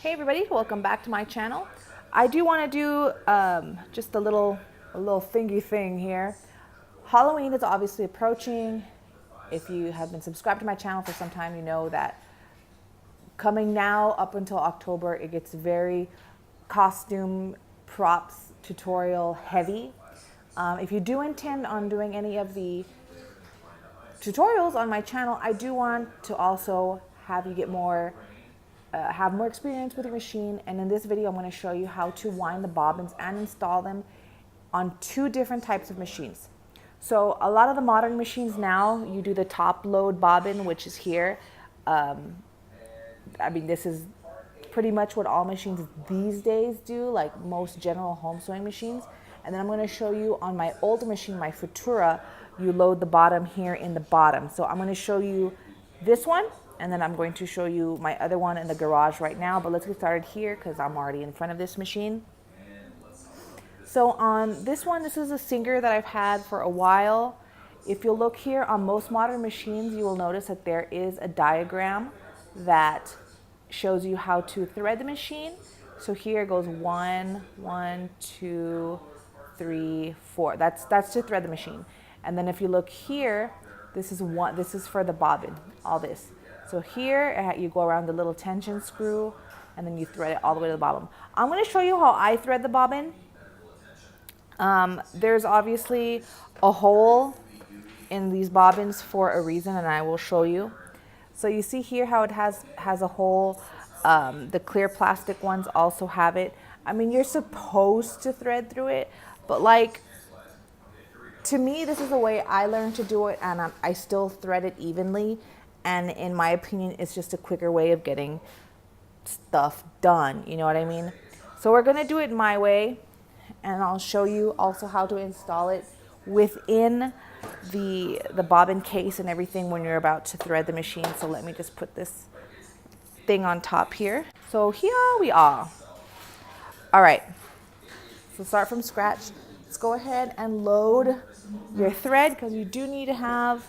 Hey everybody, welcome back to my channel. I do want to do just a little thingy thing here. Halloween is obviously approaching. If you have been subscribed to my channel for some time, you know that coming now up until October, it gets very costume, props, tutorial heavy. If you do intend on doing any of the tutorials on my channel, I do want to also have you get have more experience with your machine. And in this video, I'm going to show you how to wind the bobbins and install them on two different types of machines. So a lot of the modern machines now, you do the top load bobbin, which is here. I mean, this is pretty much what all machines these days do, like most general home sewing machines. And then I'm going to show you on my older machine, my Futura, you load the bottom here in the bottom. So I'm going to show you this one, and then I'm going to show you my other one in the garage right now. But let's get started here because I'm already in front of this machine. So on this one, this is a Singer that I've had for a while. If you'll look here on most modern machines, you will notice that there is a diagram that shows you how to thread the machine. So here goes 1, 1, 2, 3, 4. That's to thread the machine. And then if you look here, this is for the bobbin, all this. So here you go around the little tension screw and then you thread it all the way to the bobbin. I'm going to show you how I thread the bobbin. There's obviously a hole in these bobbins for a reason, and I will show you. So you see here how it has a hole. The clear plastic ones also have it. I mean, you're supposed to thread through it, but like, to me, this is the way I learned to do it, and I still thread it evenly. And in my opinion, it's just a quicker way of getting stuff done. You know what I mean? So we're going to do it my way, and I'll show you also how to install it within the bobbin case and everything when you're about to thread the machine. So let me just put this thing on top here. So here we are. All right. So start from scratch. Let's go ahead and load your thread because you do need to have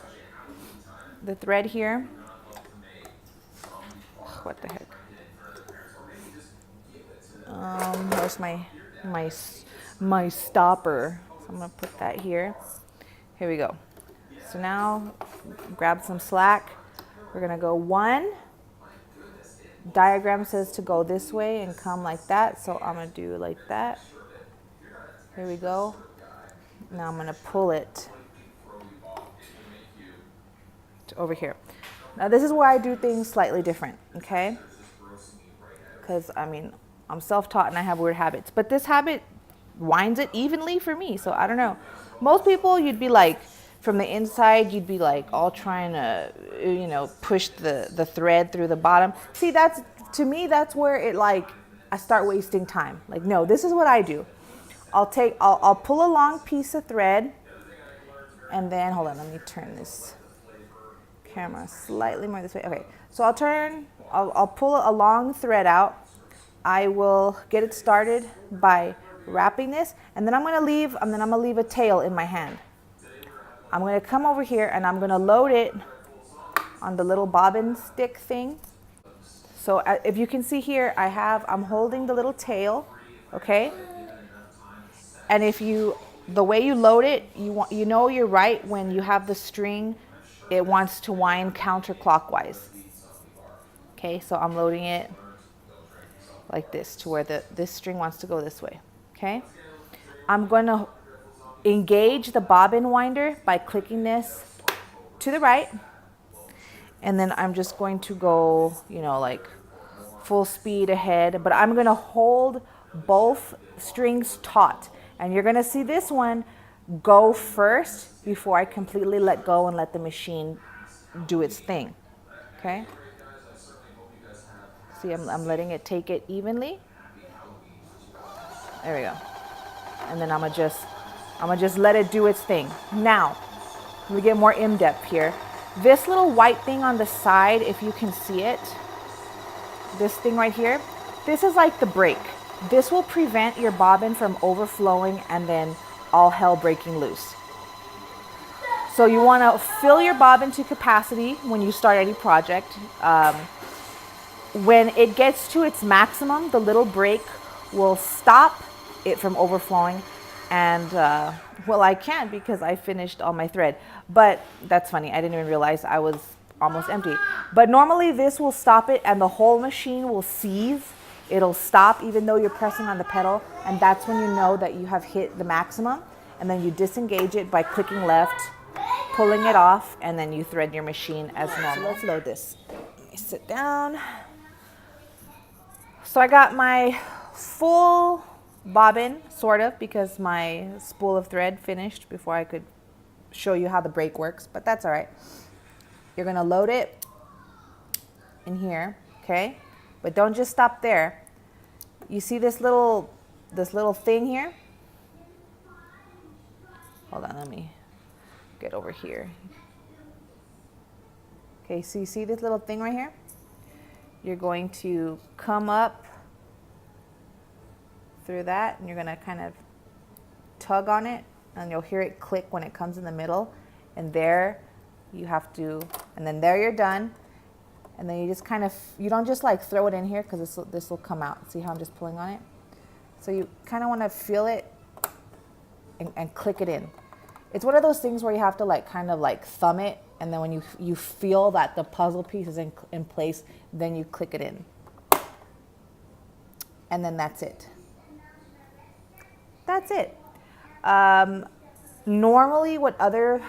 the thread here. What the heck? Where's my stopper? So I'm gonna put that here. Here we go. So now grab some slack. We're gonna go 1. Diagram says to go this way and come like that. So I'm gonna do like that. Here we go. Now I'm gonna pull it to over here. Now this is where I do things slightly different, okay? Because I mean, I'm self-taught and I have weird habits, but this habit winds it evenly for me. So I don't know. Most people, you'd be like, from the inside, you'd be like all trying to, you know, push the thread through the bottom. See, to me, that's where it like, I start wasting time. Like, no, this is what I do. I'll pull a long piece of thread, and then, hold on, let me turn this camera slightly more this way. Okay, so I'll pull a long thread out. I will get it started by wrapping this, and then I'm gonna leave a tail in my hand. I'm gonna come over here and I'm gonna load it on the little bobbin stick thing. So if you can see here, I'm holding the little tail, okay? And the way you load it, you know you're right when you have the string, it wants to wind counterclockwise. Okay, so I'm loading it like this to where this string wants to go this way, okay? I'm going to engage the bobbin winder by clicking this to the right. And then I'm just going to go, you know, like full speed ahead, but I'm going to hold both strings taut. And you're going to see this one go first before I completely let go and let the machine do its thing. Okay? See, I'm letting it take it evenly. There we go. And then I'm gonna just let it do its thing. Now, we get more in-depth here. This little white thing on the side, if you can see it, this thing right here, this is like the brake. This will prevent your bobbin from overflowing and then all hell breaking loose. So you want to fill your bobbin to capacity when you start any project. When it gets to its maximum, the little break will stop it from overflowing. And well, I can't because I finished all my thread. But that's funny. I didn't even realize I was almost empty. But normally this will stop it and the whole machine will seize. It'll stop even though you're pressing on the pedal. And that's when you know that you have hit the maximum. And then you disengage it by clicking left, pulling it off, and then you thread your machine as normal. So let's load this. Let me sit down. So I got my full bobbin, sort of, because my spool of thread finished before I could show you how the break works, but that's all right. You're gonna load it in here, okay? But don't just stop there. You see this little thing here? Hold on, let me get over here. Okay, so you see this little thing right here? You're going to come up through that and you're gonna kind of tug on it and you'll hear it click when it comes in the middle, and there you have to, and then there you're done. And then you just kind of, you don't just like throw it in here because this will come out. See how I'm just pulling on it? So you kind of want to feel it and click it in. It's one of those things where you have to like kind of like thumb it, and then when you feel that the puzzle piece is in place, then you click it in. And then that's it. That's it. Normally what other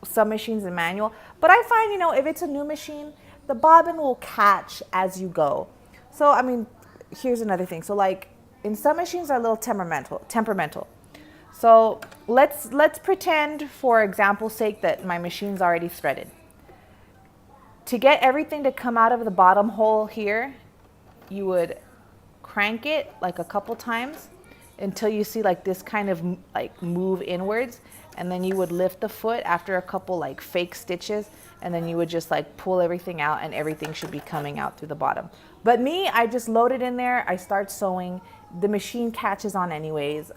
some machines are manual, but I find, you know, if it's a new machine, the bobbin will catch as you go. So I mean, here's another thing. So like in some machines are a little temperamental. So let's pretend, for example's sake, that my machine's already threaded. To get everything to come out of the bottom hole here, you would crank it like a couple times until you see like this kind of like move inwards, and then you would lift the foot after a couple like fake stitches, and then you would just like pull everything out and everything should be coming out through the bottom. But me, I just load it in there, I start sewing, the machine catches on anyways.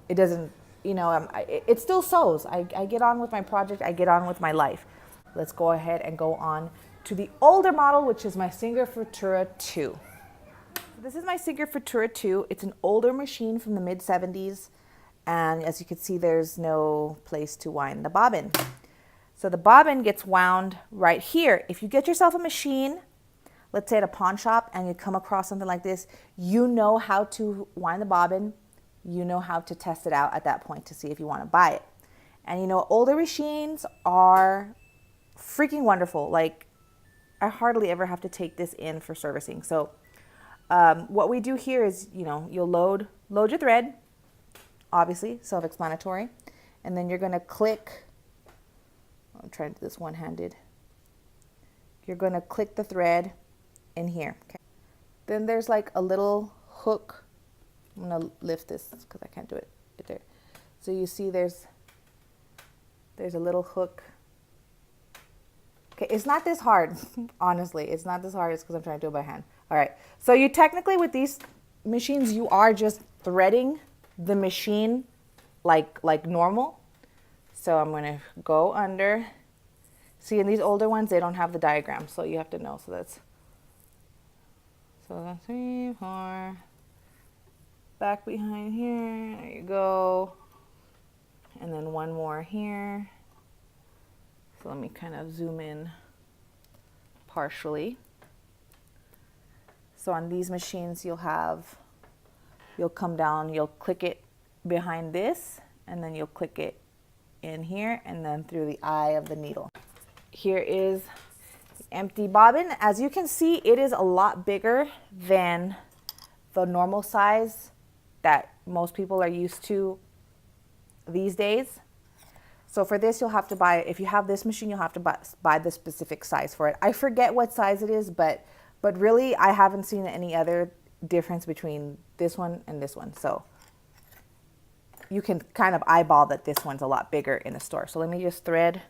It doesn't, you know, it still sews. I get on with my project, I get on with my life. Let's go ahead and go on to the older model, which is my Singer Futura 2. This is my Singer Futura 2. It's an older machine from the mid-70s. And as you can see, there's no place to wind the bobbin. So the bobbin gets wound right here. If you get yourself a machine, let's say at a pawn shop, and you come across something like this, you know how to wind the bobbin. You know how to test it out at that point to see if you want to buy it. And you know, older machines are freaking wonderful. Like, I hardly ever have to take this in for servicing. So what we do here is, you know, you'll load your thread, obviously, self-explanatory. And then you're going to click, I'm trying to do this one-handed. You're going to click the thread in here. Okay. Then there's like a little hook. I'm going to lift this because I can't do it right there. So you see there's a little hook. Okay, it's not this hard, honestly. It's not this hard. It's because I'm trying to do it by hand. All right. So you technically, with these machines, you are just threading the machine like normal. So I'm going to go under. See, in these older ones, they don't have the diagram, so you have to know. So that's 3, 4. Back behind here, there you go. And then one more here. So let me kind of zoom in partially. So on these machines, you'll come down, you'll click it behind this, and then you'll click it in here, and then through the eye of the needle. Here is the empty bobbin. As you can see, it is a lot bigger than the normal size that most people are used to these days. So for this, you'll have to buy, if you have this machine, you'll have to buy the specific size for it. I forget what size it is, but really I haven't seen any other difference between this one and this one. So you can kind of eyeball that this one's a lot bigger in the store. So let me just thread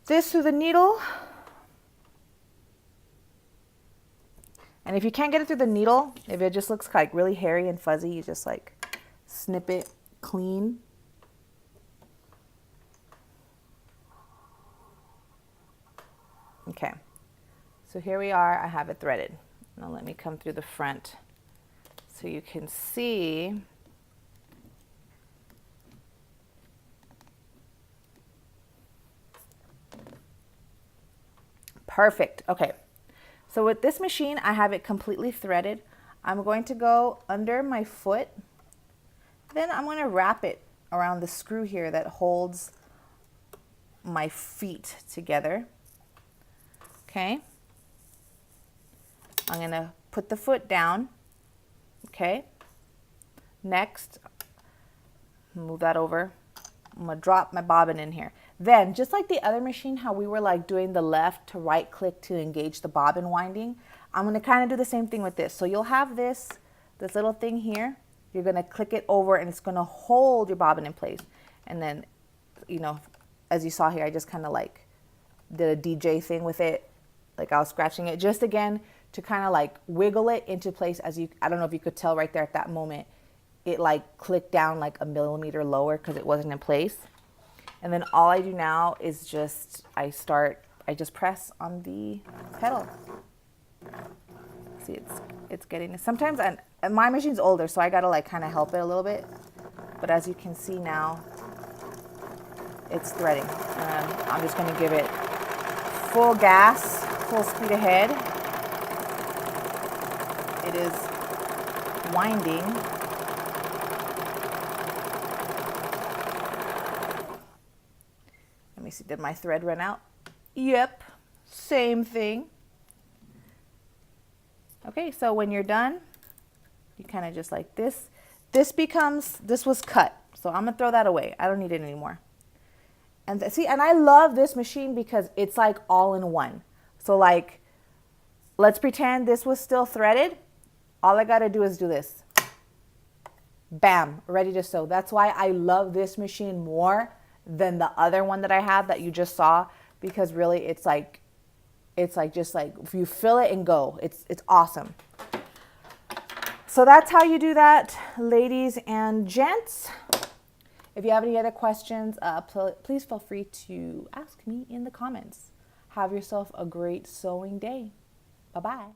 this through the needle. And if you can't get it through the needle, if it just looks like really hairy and fuzzy, you just like snip it clean. Okay, so here we are. I have it threaded. Now let me come through the front so you can see. Perfect. Okay, so with this machine, I have it completely threaded. I'm going to go under my foot. Then I'm going to wrap it around the screw here that holds my feet together. Okay. I'm going to put the foot down. Okay. Next, move that over. I'm going to drop my bobbin in here. Then, just like the other machine, how we were like doing the left to right click to engage the bobbin winding, I'm going to kind of do the same thing with this. So you'll have this little thing here. You're going to click it over and it's going to hold your bobbin in place. And then, you know, as you saw here, I just kind of like did a DJ thing with it. Like I was scratching it just again to kind of like wiggle it into place. As you, I don't know if you could tell right there at that moment, it like clicked down like a millimeter lower because it wasn't in place. And then all I do now is just, I just press on the pedal. See, it's getting, sometimes, and my machine's older, so I gotta like kind of help it a little bit. But as you can see now, it's threading. And I'm just gonna give it full gas, full speed ahead. It is winding. Let me see, did my thread run out? Yep, same thing. Okay, so when you're done, you kind of just like this. This was cut, so I'm gonna throw that away. I don't need it anymore. And see, and I love this machine because it's like all in one. So like, let's pretend this was still threaded. All I gotta do is do this. Bam, ready to sew. That's why I love this machine more than the other one that I have that you just saw, because really it's like just like if you fill it and go, it's awesome. So that's how you do that, ladies and gents. If you have any other questions, please feel free to ask me in the comments. Have yourself a great sewing day. Bye-bye.